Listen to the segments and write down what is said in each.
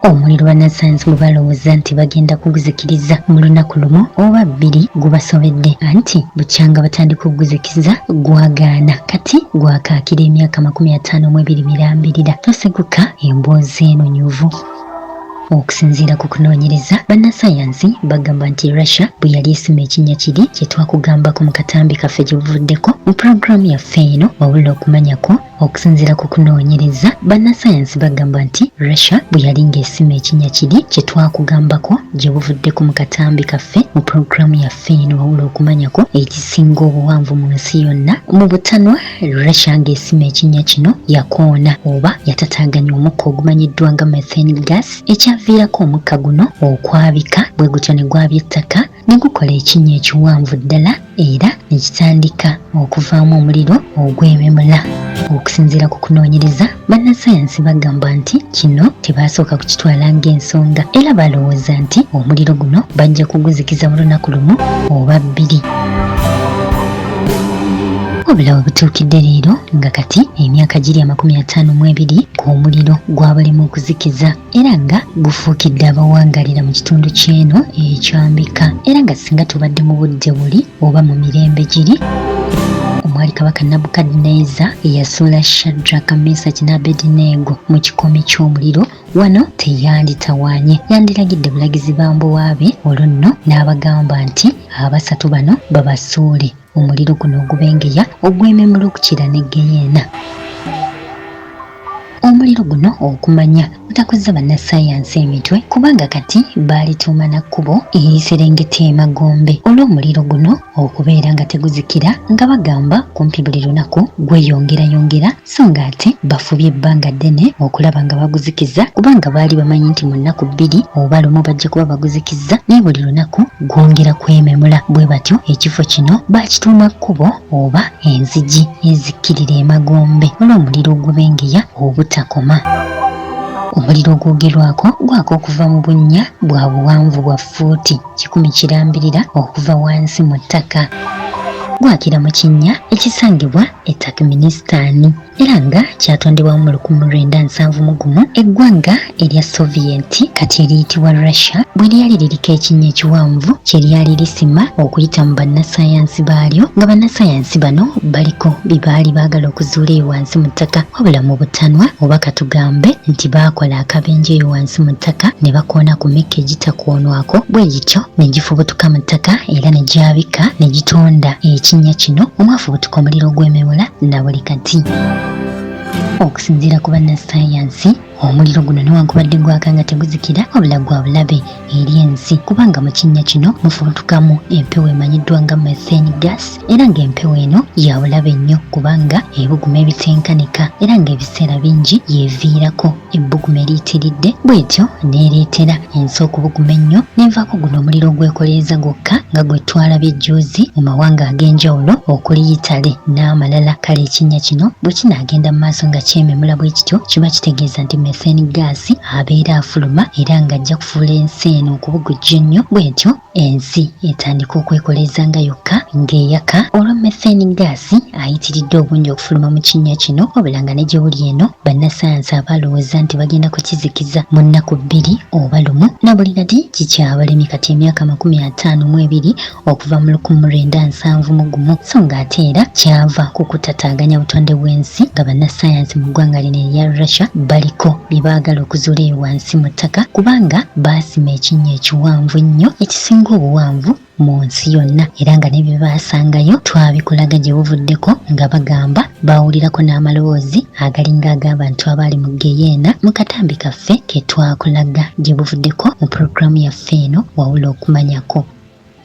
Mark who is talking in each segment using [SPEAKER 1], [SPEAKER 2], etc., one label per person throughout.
[SPEAKER 1] Omuliro bannassaayansi gwe balowooza nti bagenda kuguzikiriza mu lunaku lumu oba bbiri gubasobedde, anti bukyanga batandika okuguzikiriza gwagaana, kati gwakaakira emyaka 52 mirambirira. Toseguka emboozi eno nyuvu. Okusinziira ku kunoonyereza, bannassaayansi bagamba nti Russia bwe yali esima ekinnya kiri kye twakugambako mu katambi kaffe gye buvuddeko mu pulogulaamu yaffe eno wabula okumanyako. Okusinziira ku kunoonyereza, bannassaayansi bagamba nti Russia bwe yali ng'esima ekinnya kiri kye twakugambako gye buvuddeko mu katambi kaffe mu pulogulaamu yaffe eno wabula okumanyako ekisinga obuwanvu mu nsi yonna. Mu butanwa, Russia ng'esima ekinnya kino yakoona oba yatataaganya omukka ogumanyiddwa nga methane gas, ekyaviirako omukka guno okwabika bwe gutyo ne gwabya ettaka ne gukola ekinnya ekiwanvu ddala era ne kitandika okuvaamu omuliro ogw'ememula. Okusinziira ku kunoonyereza, bannassaayansi bagamba nti kino tebaasooka kukitwala ng'ensonga era balowooza nti omuliro guno bajja kuguzikiza mu lunaku lumu oba bbiri. Wabula we butuukidde leero nga kati emyaka giri 52 omuliro gw'abalimu okuzikiza era nga gufuukidde abawangalira mu kitundu ky'eno ekyambika, era nga singa tubadde mu budde buli oba mu mirembe giri, omwali kabaka Nabukadneeza eyasuula Shadraka, Mesaki ne Abedinego mu kikomi ky'omuliro, wano teyanditawaanye, yandiragidde bulagizi ba mbuwaabe olwo nno n'abagamba nti abasatu bano babasuule omuliro guno ogubengeya ogw'ememula okukira ne Geyeena. Omuliro guno okumanya gutakoze bannassaayansi emitwe kubanga kati baalituuma na kkubo eriserengeta emagombe olw'omuliro guno okubeera nga teguzikira, nga bagamba kumpi buli lunaku gweyongerayongera, so nga ate bafubye ebbanga ddene okulaba nga baguzikiza kubanga baali bamanyi nti mu nnaku bbiri oba lumu bajja kuba baguzikiza naye buli lunaku gwongera kwememula. Bwe batyo ekifo kino baakituuma kkubo oba enzigi ezikkirira emagombe olw'omuliro ogubengeya obutakoma. Omuliro ogwogerwako gwaka okuva mu bunnya bwa buwanvu bwa fuuti 100 kirambirira okuva wansi mu ttaka. Gwakira mu kinnya ekisangibwa e Turkmenistan era nga kyatondebwa mu 1971. Eggwanga erya Soviet kati eriyitibwa Russia bwe lyali liriko ekinnya ekiwanvu kye lyali lisima okuyita mu bannassaayansi baalyo, nga bannassaayansi bano baliko bye baali baagala okuzuula eyo wansi mu ttaka, wabula mu butanwa oba katugambe nti baakola akabenje eyo wansi mu ttaka ne bakoona ku mikka egitakoonwako, bwe gityo ne gifubutuka mu ttaka era ne gyabika ne gitonda ekinnya kino omwafubutuka omuliro gw'ememula na buli kati. Okusinziira ku bannassaayansi, omuliro guno newankubadde gwaka nga teguzikira wabula gwa bulabe eri ensi kubanga mu kinnya kino mufubutukamu empewo emanyiddwa nga methane gas era ng'empewo eno ya bulabe nnyo kubanga ebuguma ebitenkanika era ng'ebiseera bingi yeviirako ebbuguma eriyitiridde, bw'etyo neereetera ensi okubuguma ennyo nenvaako guno omuliro ogwekoleeza gwokka nga gwe twalabye ejjuuzi mu mawanga ag'enjawulo okuli Italy n'amalala. Kale ekinnya kino bwe kinaagenda mu maaso nga kyememula bwe kityo kiba kitegeeza nti methane gas abeera afuluma era nga ajja kufuula ensi eno okubugujja nnyo, bw'etyo ensi etandika okwekoleeza nga yokka ng'eyaka. Olwo methane gas ayitiridde obungi okufuluma mu kinnya kino wabula nga ne gye buli eno bannassaayansi abalowooza nti bagenda kukizikiza mu nnaku bbiri oba lumu, na buli kati kikyabalemi kati emyaka 52 okuva mu 1971, so nga ate era kyava ku kutataaganya butonde bw'ensi nga bannassaayansi mu ggwanga lino erya Russia baliko bye baagala okuzuula eyo wansi mu ttaka kubanga baasima ekinnya ekiwanvu ennyo ekisinga obuwanvu mu nsi yonna era nga ne bye baasangayo twabikulaga gye buvuddeko nga bagamba baawulirako n'amaloboozi agalinga ag'abantu abaali mu Geyeena mu katambi kaffe ke twakulaga gye buvuddeko mu pulogulaamu yaffe eno wawula okumanyako.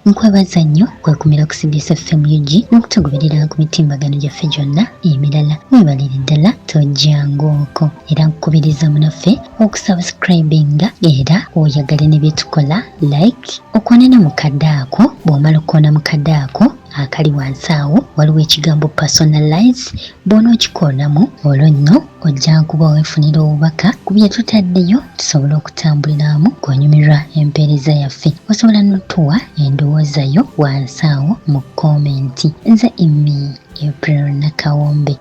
[SPEAKER 1] Nkwebaza nnyo kwekumira ku CBS FM UG n'okutugoberera ku mitimbagano gyaffe gyonna emirala. Weebalire ddala tojjangooko era nkukubiriza munaffe okusubscribinga era oyagale ne byetukola like okoonena mu kadde ako. Bw'omala okukoona mu kadde ako akali wansi awo waliwo ekigambo personalize, bw'onookikoonamu olwo nno ojja kuba weefunira obubaka ku bye tutaddeyo tusobole okutambuliramu ng'onyumirwa empeereza yaffe. Osobola n'otuwa endowooza yo wansi awo mu komenti. Nze Emmy April Nakawombe.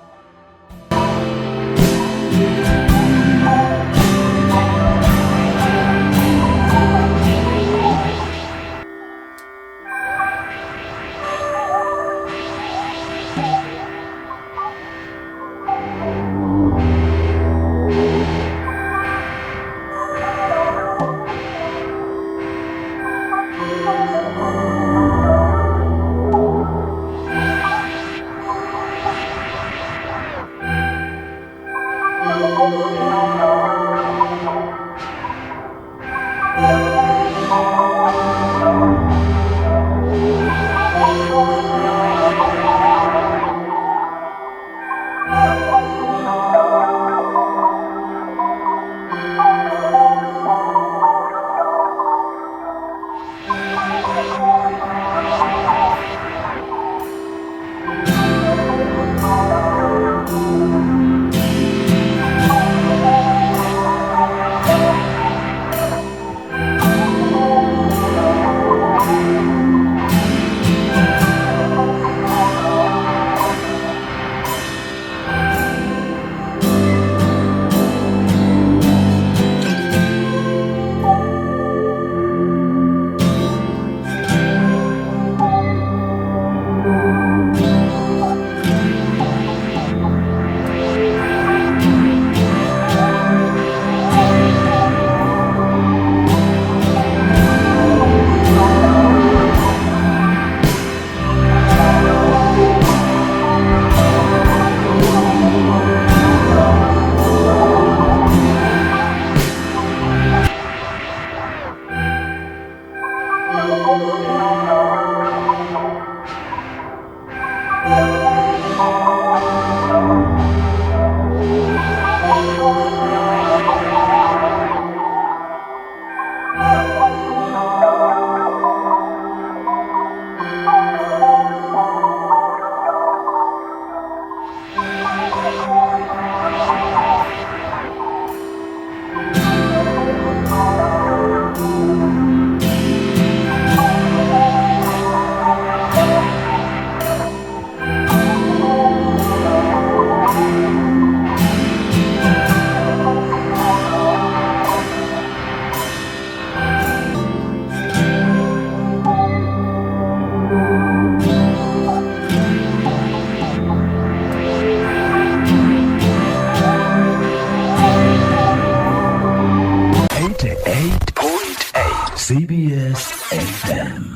[SPEAKER 2] CBS FM.